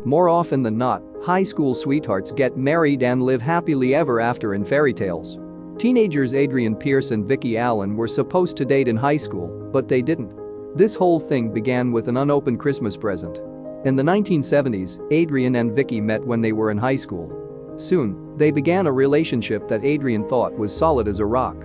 More often than not, high school sweethearts get married and live happily ever after in fairy tales. Teenagers Adrian Pierce and Vicky Allen were supposed to date in high school, but they didn't. This whole thing began with an unopened Christmas present. In the 1970s, Adrian and Vicky met when they were in high school. Soon, they began a relationship that Adrian thought was solid as a rock.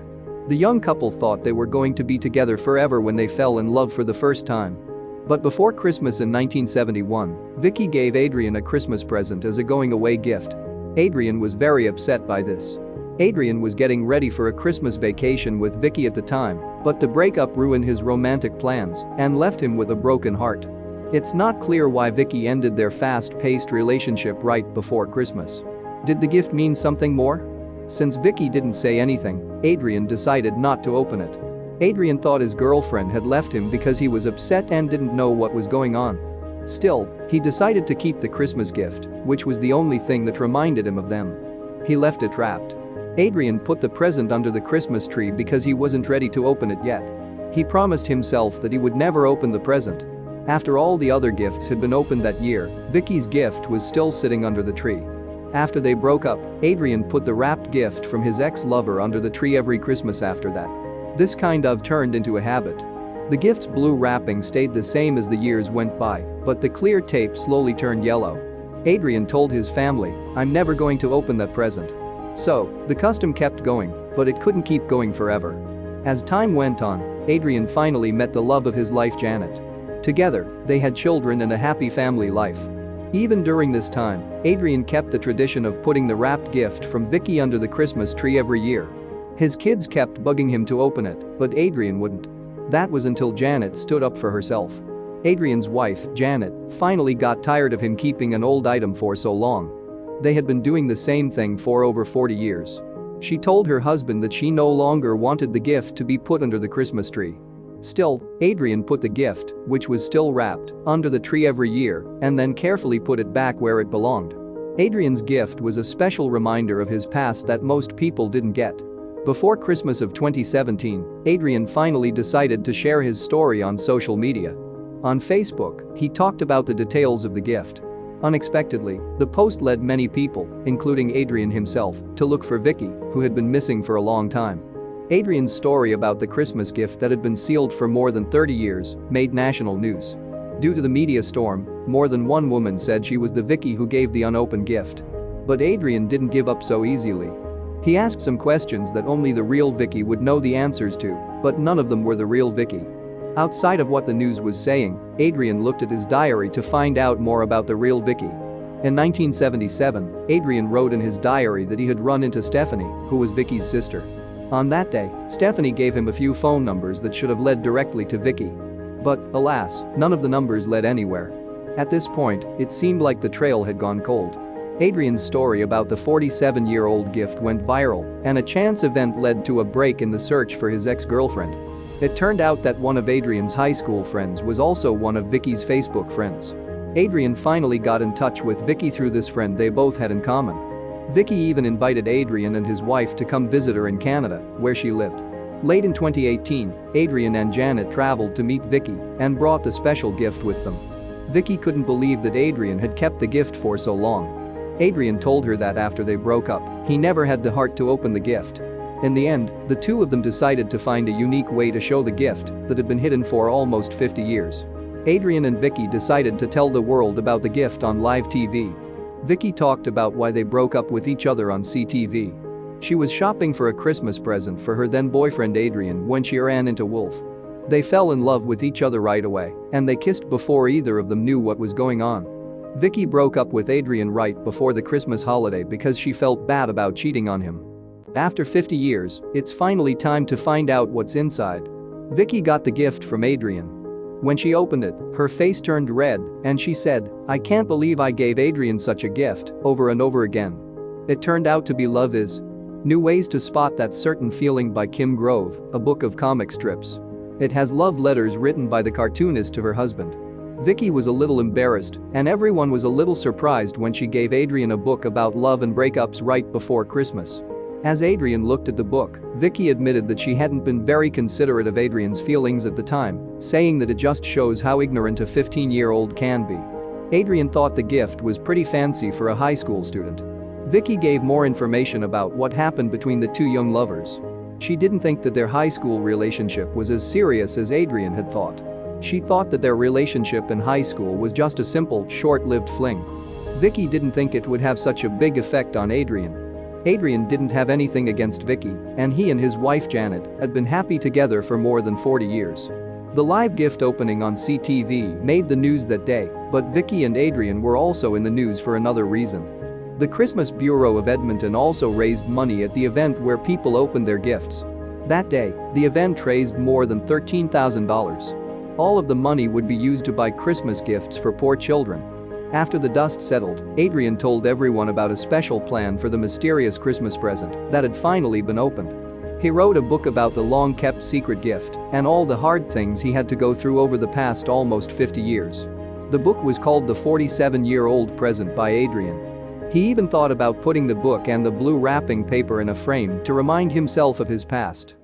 The young couple thought they were going to be together forever when they fell in love for the first time. But before Christmas in 1971, Vicky gave Adrian a Christmas present as a going-away gift. Adrian was very upset by this. Adrian was getting ready for a Christmas vacation with Vicky at the time, but the breakup ruined his romantic plans and left him with a broken heart. It's not clear why Vicky ended their fast-paced relationship right before Christmas. Did the gift mean something more? Since Vicky didn't say anything, Adrian decided not to open it. Adrian thought his girlfriend had left him because he was upset and didn't know what was going on. Still, he decided to keep the Christmas gift, which was the only thing that reminded him of them. He left it wrapped. Adrian put the present under the Christmas tree because he wasn't ready to open it yet. He promised himself that he would never open the present. After all the other gifts had been opened that year, Vicky's gift was still sitting under the tree. After they broke up, Adrian put the wrapped gift from his ex-lover under the tree every Christmas after that. This kind of turned into a habit. The gift's blue wrapping stayed the same as the years went by, but the clear tape slowly turned yellow. Adrian told his family, "I'm never going to open that present." So, the custom kept going, but it couldn't keep going forever. As time went on, Adrian finally met the love of his life, Janet. Together, they had children and a happy family life. Even during this time, Adrian kept the tradition of putting the wrapped gift from Vicky under the Christmas tree every year. His kids kept bugging him to open it, but Adrian wouldn't. That was until Janet stood up for herself. Adrian's wife, Janet, finally got tired of him keeping an old item for so long. They had been doing the same thing for over 40 years. She told her husband that she no longer wanted the gift to be put under the Christmas tree. Still, Adrian put the gift, which was still wrapped, under the tree every year and then carefully put it back where it belonged. Adrian's gift was a special reminder of his past that most people didn't get. Before Christmas of 2017, Adrian finally decided to share his story on social media. On Facebook, he talked about the details of the gift. Unexpectedly, the post led many people, including Adrian himself, to look for Vicky, who had been missing for a long time. Adrian's story about the Christmas gift that had been sealed for more than 30 years made national news. Due to the media storm, more than one woman said she was the Vicky who gave the unopened gift. But Adrian didn't give up so easily. He asked some questions that only the real Vicky would know the answers to, but none of them were the real Vicky. Outside of what the news was saying, Adrian looked at his diary to find out more about the real Vicky. In 1977, Adrian wrote in his diary that he had run into Stephanie, who was Vicky's sister. On that day, Stephanie gave him a few phone numbers that should have led directly to Vicky. But, alas, none of the numbers led anywhere. At this point, it seemed like the trail had gone cold. Adrian's story about the 47-year-old gift went viral, and a chance event led to a break in the search for his ex-girlfriend. It turned out that one of Adrian's high school friends was also one of Vicky's Facebook friends. Adrian finally got in touch with Vicky through this friend they both had in common. Vicky even invited Adrian and his wife to come visit her in Canada, where she lived. Late in 2018, Adrian and Janet traveled to meet Vicky and brought the special gift with them. Vicky couldn't believe that Adrian had kept the gift for so long. Adrian told her that after they broke up, he never had the heart to open the gift. In the end, the two of them decided to find a unique way to show the gift that had been hidden for almost 50 years. Adrian and Vicky decided to tell the world about the gift on live TV. Vicky talked about why they broke up with each other on CTV. She was shopping for a Christmas present for her then-boyfriend Adrian when she ran into Wolf. They fell in love with each other right away, and they kissed before either of them knew what was going on. Vicky broke up with Adrian right before the Christmas holiday because she felt bad about cheating on him. After 50 years, it's finally time to find out what's inside. Vicky got the gift from Adrian. When she opened it, her face turned red, and she said, "I can't believe I gave Adrian such a gift," over and over again. It turned out to be Love Is New Ways to Spot That Certain Feeling by Kim Grove, a book of comic strips. It has love letters written by the cartoonist to her husband. Vicky was a little embarrassed, and everyone was a little surprised when she gave Adrian a book about love and breakups right before Christmas. As Adrian looked at the book, Vicky admitted that she hadn't been very considerate of Adrian's feelings at the time, saying that it just shows how ignorant a 15-year-old can be. Adrian thought the gift was pretty fancy for a high school student. Vicky gave more information about what happened between the two young lovers. She didn't think that their high school relationship was as serious as Adrian had thought. She thought that their relationship in high school was just a simple, short-lived fling. Vicky didn't think it would have such a big effect on Adrian. Adrian didn't have anything against Vicky, and he and his wife Janet had been happy together for more than 40 years. The live gift opening on CTV made the news that day, but Vicky and Adrian were also in the news for another reason. The Christmas Bureau of Edmonton also raised money at the event where people opened their gifts. That day, the event raised more than $13,000. All of the money would be used to buy Christmas gifts for poor children. After the dust settled, Adrian told everyone about a special plan for the mysterious Christmas present that had finally been opened. He wrote a book about the long-kept secret gift and all the hard things he had to go through over the past almost 50 years. The book was called The 47-Year-Old Present by Adrian. He even thought about putting the book and the blue wrapping paper in a frame to remind himself of his past.